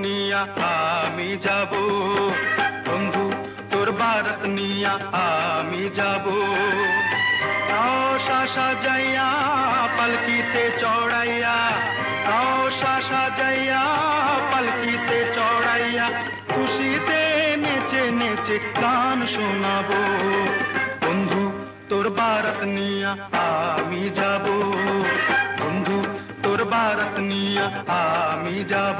নিয়া আমি যাব, বন্ধু তোর বারাত নিয়া আমি যাব। নওশা সাজাইয়া পালকিতে চড়াইয়া, নওশা সাজাইয়া পালকিতে চড়াইয়া, খুশিতে নেচে নেচে গান শোনাবো। বন্ধু তোর বারাত নিয়া আমি যাব, বন্ধু তোর বারাত নিয়া আমি যাব।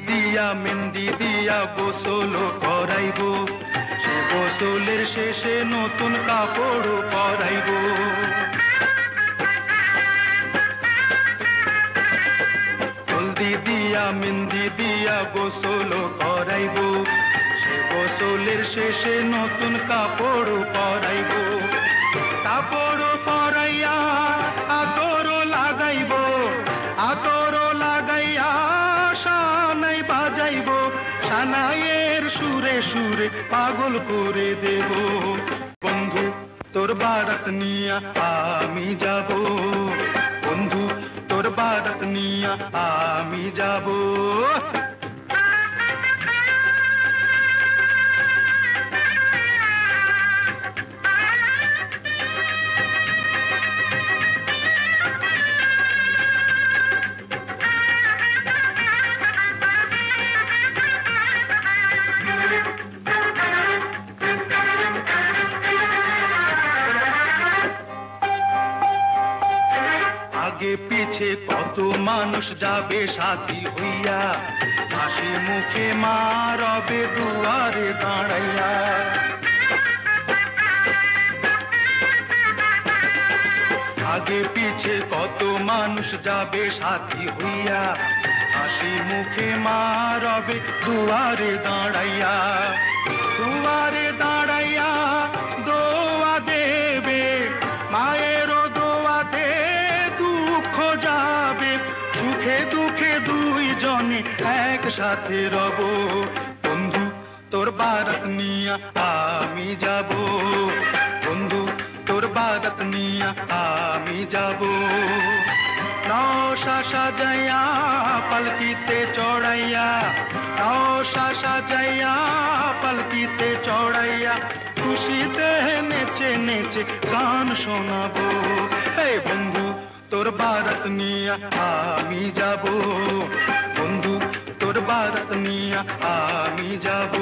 দিয়া মেহেন্দি দিয়া গোসল করাইব, সে গোসলের শেষে নতুন কাপড় পরাইব। হলদি দিয়া মেহেন্দি দিয়া গোসল করাইব, সে গোসলের শেষে নতুন কাপড় পরাইব। কাপড় পরাইয়া আতর লাগাইব, আতর লাগাইয়া শানাই বাজাইব, শানাইয়ের সুরে সুরে পাগল করে দেব। বন্ধু তোর বারাত নিয়া আমি যাব, বন্ধু তোর বারাত নিয়া আমি যাব। আগে পিছে কত মানুষ যাবে সাথী হইয়া, হাসি মুখে মা রবে দুয়ারে দাঁড়াইয়া। আগে পিছে কত মানুষ যাবে সাথী হইয়া, হাসি মুখে মা রবে দুয়ারে দাঁড়াইয়া। দুয়ারে দাঁড়াইয়া দোয়া দেবে, মায়ের দোয়াতে দুঃখ যাবে, সুখে দুঃখে দুইজনে একসাথে রব। বন্ধু তোর বারাত নিয়া আমি যাব, বন্ধু তোর বারাত নিয়া আমি যাব। নওশা সাজাইয়া পালকিতে চড়াইয়া, নওশা সাজাইয়া পালকিতে চড়াইয়া, খুশিতে নেচে নেচে গান শোনাবো। এই বন্ধু তোর বারাত নিয়া আমি যাব, বন্ধু তোর বারাত নিয়া আমি যাব।